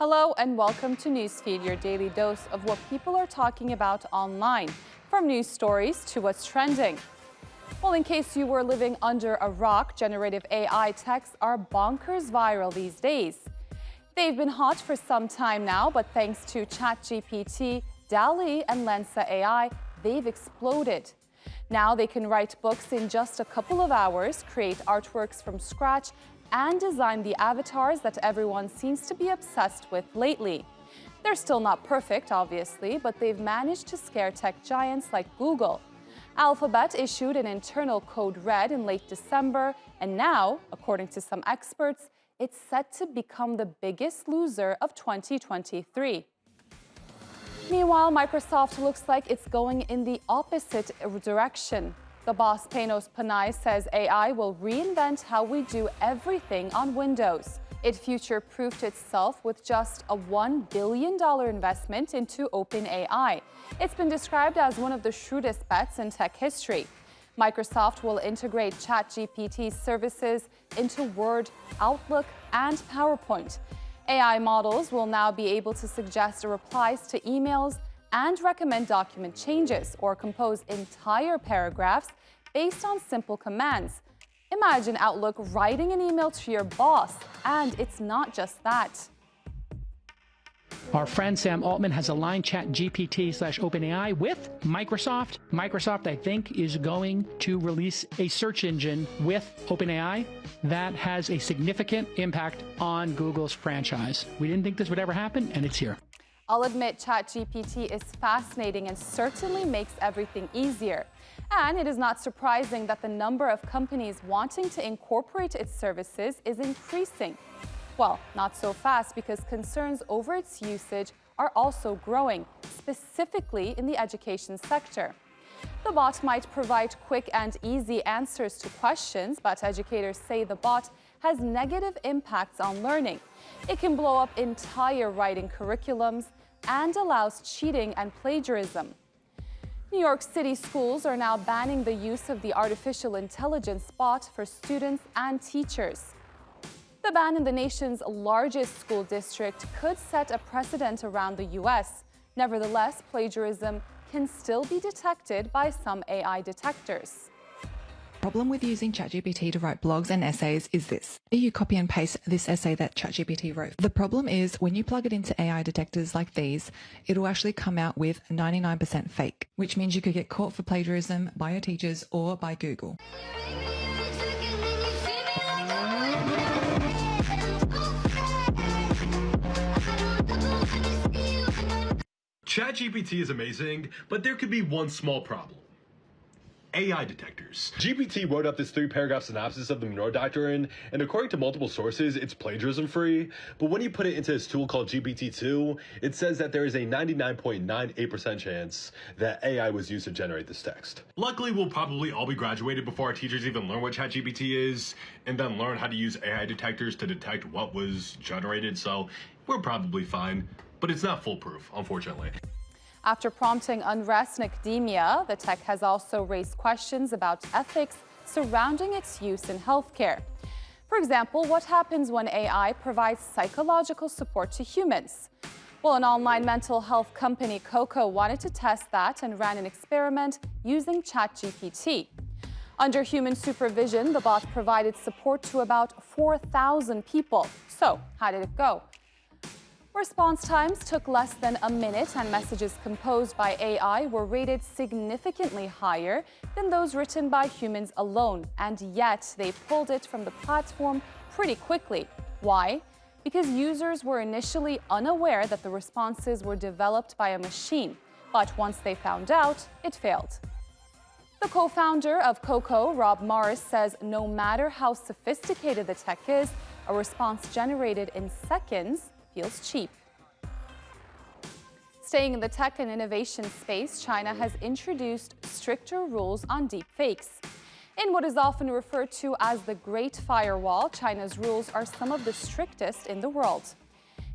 Hello and welcome to Newsfeed, your daily dose of what people are talking about online, from news stories to what's trending. Well, in case you were living under a rock, generative AI texts are bonkers viral these days. They've been hot for some time now, but thanks to ChatGPT, DALL-E, and Lensa AI, they've exploded. Now they can write books in just a couple of hours, create artworks from scratch, and design the avatars that everyone seems to be obsessed with lately. They're still not perfect, obviously, but they've managed to scare tech giants like Google. Alphabet issued an internal code red in late December, and now, according to some experts, it's set to become the biggest loser of 2023. Meanwhile, Microsoft looks like it's going in the opposite direction. The boss Panos Panay says AI will reinvent how we do everything on Windows. It future-proofed itself with just a $1 billion investment into OpenAI. It's been described as one of the shrewdest bets in tech history. Microsoft will integrate ChatGPT services into Word, Outlook, and PowerPoint. AI models will now be able to suggest replies to emails and recommend document changes or compose entire paragraphs based on simple commands. Imagine Outlook writing an email to your boss, and it's not just that. Our friend Sam Altman has aligned ChatGPT/OpenAI with Microsoft. Microsoft, I think, is going to release a search engine with OpenAI that has a significant impact on Google's franchise. We didn't think this would ever happen, and it's here. I'll admit ChatGPT is fascinating and certainly makes everything easier. And it is not surprising that the number of companies wanting to incorporate its services is increasing. Well, not so fast because concerns over its usage are also growing, specifically in the education sector. The bot might provide quick and easy answers to questions, but educators say the bot has negative impacts on learning. It can blow up entire writing curriculums and allows cheating and plagiarism. New York City schools are now banning the use of the artificial intelligence bot for students and teachers. The ban in the nation's largest school district could set a precedent around the U.S. Nevertheless, plagiarism can still be detected by some AI detectors. The problem with using ChatGPT to write blogs and essays is this. You copy and paste this essay that ChatGPT wrote. The problem is when you plug it into AI detectors like these, it will actually come out with 99% fake, which means you could get caught for plagiarism by your teachers or by Google. ChatGPT is amazing, but there could be one small problem. AI detectors. GPT wrote up this 3-paragraph synopsis of the Monroe Doctrine, and according to multiple sources, it's plagiarism-free. But when you put it into this tool called GPT-2, it says that there is a 99.98% chance that AI was used to generate this text. Luckily, we'll probably all be graduated before our teachers even learn what ChatGPT is, and then learn how to use AI detectors to detect what was generated, so we're probably fine. But it's not foolproof, unfortunately. After prompting unrest in academia, the tech has also raised questions about ethics surrounding its use in healthcare. For example, what happens when AI provides psychological support to humans? Well, an online mental health company, Coco, wanted to test that and ran an experiment using ChatGPT. Under human supervision, the bot provided support to about 4,000 people. So, how did it go? Response times took less than a minute, and messages composed by AI were rated significantly higher than those written by humans alone, and yet they pulled it from the platform pretty quickly. Why? Because users were initially unaware that the responses were developed by a machine, but once they found out, it failed. The co-founder of Coco, Rob Morris, says no matter how sophisticated the tech is, a response generated in seconds feels cheap. Staying in the tech and innovation space, China has introduced stricter rules on deepfakes. In what is often referred to as the Great Firewall, China's rules are some of the strictest in the world.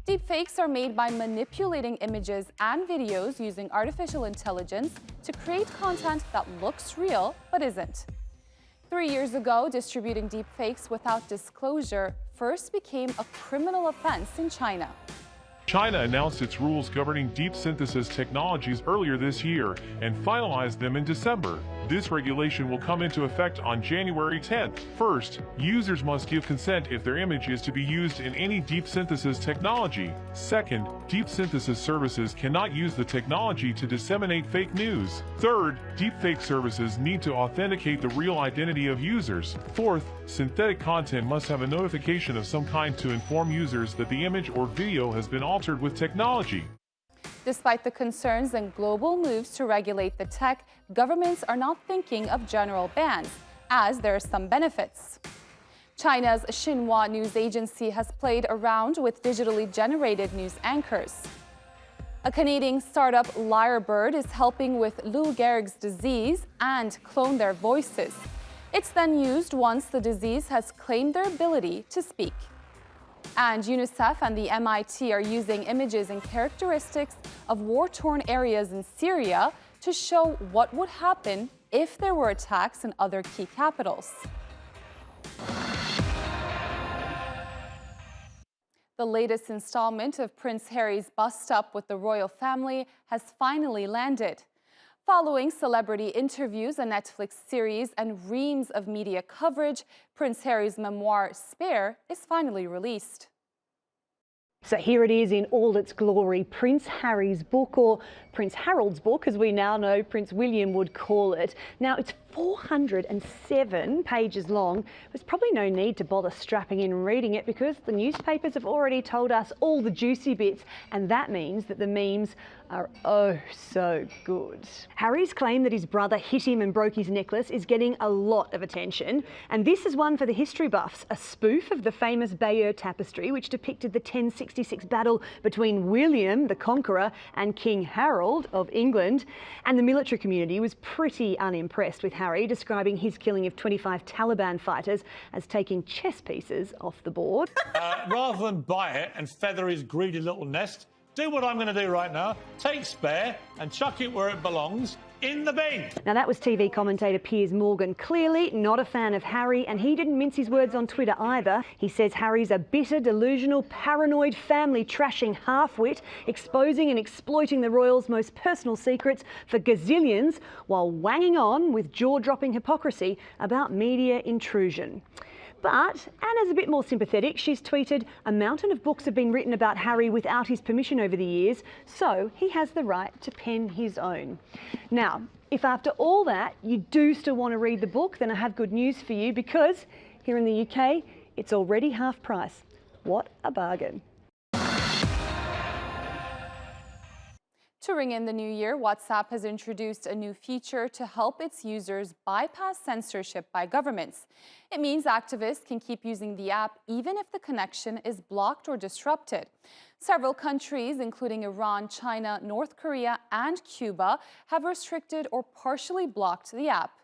Deepfakes are made by manipulating images and videos using artificial intelligence to create content that looks real but isn't. 3 years ago, distributing deepfakes without disclosure first became a criminal offense in China. China announced its rules governing deep synthesis technologies earlier this year and finalized them in December. This regulation will come into effect on January 10th. First, users must give consent if their image is to be used in any deep synthesis technology. Second, deep synthesis services cannot use the technology to disseminate fake news. Third, deepfake services need to authenticate the real identity of users. Fourth, synthetic content must have a notification of some kind to inform users that the image or video has been altered with technology. Despite the concerns and global moves to regulate the tech, governments are not thinking of general bans, as there are some benefits. China's Xinhua news agency has played around with digitally generated news anchors. A Canadian startup, Lyrebird, is helping with Lou Gehrig's disease and clone their voices. It's then used once the disease has claimed their ability to speak. And UNICEF and the MIT are using images and characteristics of war-torn areas in Syria to show what would happen if there were attacks in other key capitals. The latest installment of Prince Harry's bust-up with the royal family has finally landed. Following celebrity interviews, a Netflix series, and reams of media coverage, Prince Harry's memoir, Spare, is finally released. So here it is in all its glory, Prince Harry's book, or Prince Harold's book, as we now know Prince William would call it. Now, it's 407 pages long. There's probably no need to bother strapping in and reading it because the newspapers have already told us all the juicy bits, and that means that the memes are oh so good. Harry's claim that his brother hit him and broke his necklace is getting a lot of attention, and this is one for the history buffs, a spoof of the famous Bayeux Tapestry which depicted the 1066 battle between William the Conqueror and King Harold of England, and the military community was pretty unimpressed with Harry, describing his killing of 25 Taliban fighters as taking chess pieces off the board. Rather than buy it and feather his greedy little nest, do what I'm going to do right now. Take Spare and chuck it where it belongs, in the bin. Now, that was TV commentator Piers Morgan, clearly not a fan of Harry, and he didn't mince his words on Twitter either. He says Harry's a bitter, delusional, paranoid, family-trashing half-wit, exposing and exploiting the royals' most personal secrets for gazillions, while wanging on with jaw-dropping hypocrisy about media intrusion. But Anna's a bit more sympathetic. She's tweeted, "A mountain of books have been written about Harry without his permission over the years, so he has the right to pen his own." Now, if after all that you do still want to read the book, then I have good news for you, because here in the UK, it's already half price. What a bargain. To ring in the new year, WhatsApp has introduced a new feature to help its users bypass censorship by governments. It means activists can keep using the app even if the connection is blocked or disrupted. Several countries, including Iran, China, North Korea, and Cuba, have restricted or partially blocked the app.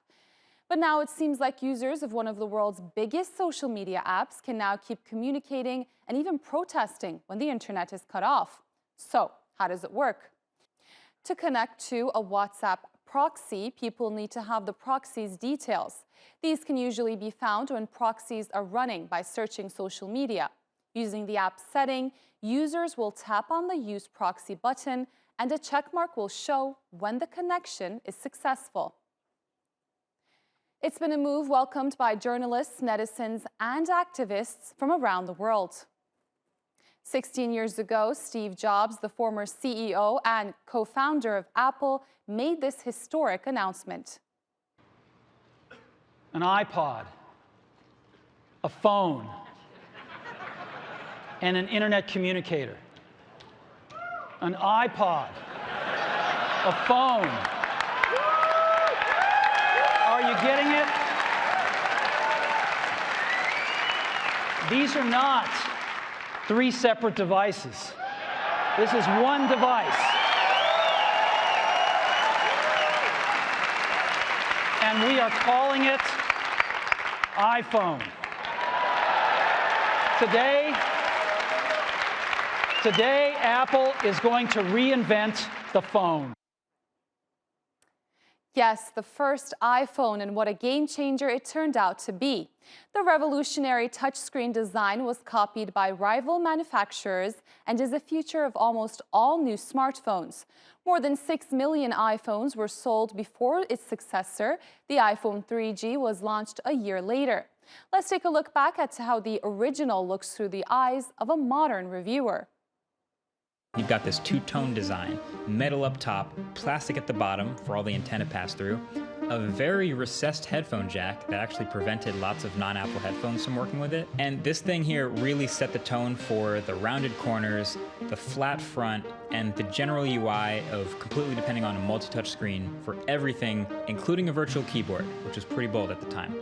But now it seems like users of one of the world's biggest social media apps can now keep communicating and even protesting when the internet is cut off. So, how does it work? To connect to a WhatsApp proxy, people need to have the proxy's details. These can usually be found when proxies are running by searching social media. Using the app setting, users will tap on the Use Proxy button and a checkmark will show when the connection is successful. It's been a move welcomed by journalists, netizens, and activists from around the world. 16 years ago, Steve Jobs, the former CEO and co-founder of Apple, made this historic announcement. An iPod, a phone, and an internet communicator. An iPod, a phone. Are you getting it? These are not three separate devices. This is one device. And we are calling it iPhone. Today, Apple is going to reinvent the phone. Yes, the first iPhone, and what a game changer it turned out to be. The revolutionary touchscreen design was copied by rival manufacturers and is a feature of almost all new smartphones. More than 6 million iPhones were sold before its successor. The iPhone 3G was launched a year later. Let's take a look back at how the original looks through the eyes of a modern reviewer. You've got this two-tone design, metal up top, plastic at the bottom for all the antenna pass-through, a very recessed headphone jack that actually prevented lots of non-Apple headphones from working with it. And this thing here really set the tone for the rounded corners, the flat front, and the general UI of completely depending on a multi-touch screen for everything, including a virtual keyboard, which was pretty bold at the time.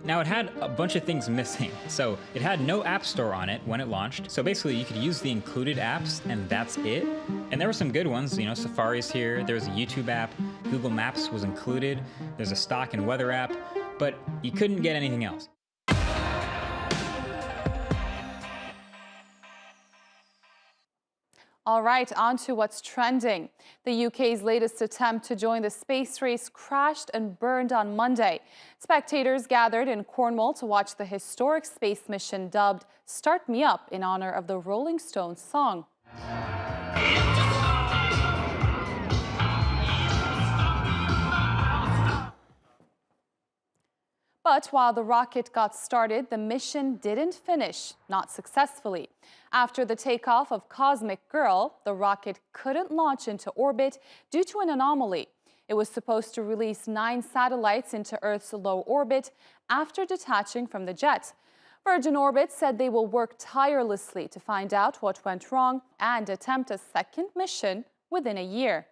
Now, it had a bunch of things missing. So it had no app store on it when it launched. So basically you could use the included apps and that's it. And there were some good ones, you know, Safari's here, there's a YouTube app, Google Maps was included, there's a stock and weather app, but you couldn't get anything else. All right, on to what's trending. The UK's latest attempt to join the space race crashed and burned on Monday. Spectators gathered in Cornwall to watch the historic space mission dubbed Start Me Up in honor of the Rolling Stones song. But while the rocket got started, the mission didn't finish, not successfully. After the takeoff of Cosmic Girl, the rocket couldn't launch into orbit due to an anomaly. It was supposed to release 9 satellites into Earth's low orbit after detaching from the jet. Virgin Orbit said they will work tirelessly to find out what went wrong and attempt a second mission within a year.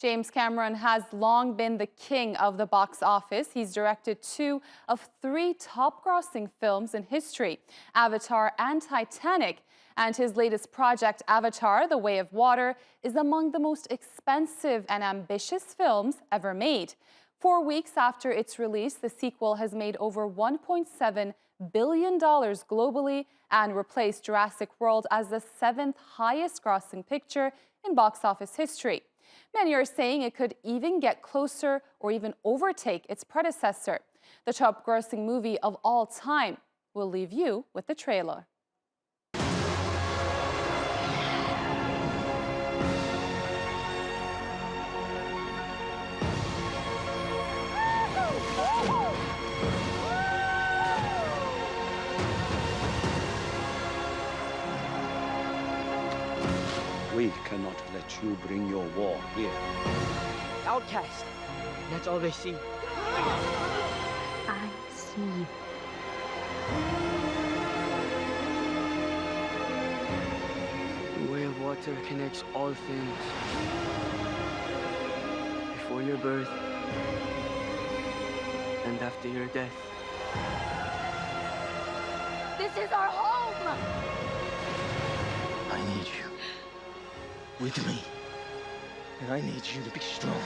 James Cameron has long been the king of the box office. He's directed 2 of 3 top-grossing films in history, Avatar and Titanic. And his latest project, Avatar: The Way of Water, is among the most expensive and ambitious films ever made. 4 weeks after its release, the sequel has made over $1.7 billion globally and replaced Jurassic World as the 7th highest-grossing picture in box office history. Many are saying it could even get closer or even overtake its predecessor. The top-grossing movie of all time. We'll leave you with the trailer. We cannot let you bring your war here. Outcast. That's all they see. I see. The way of water connects all things. Before your birth and after your death. This is our home! I need you with me. And I need you to be strong.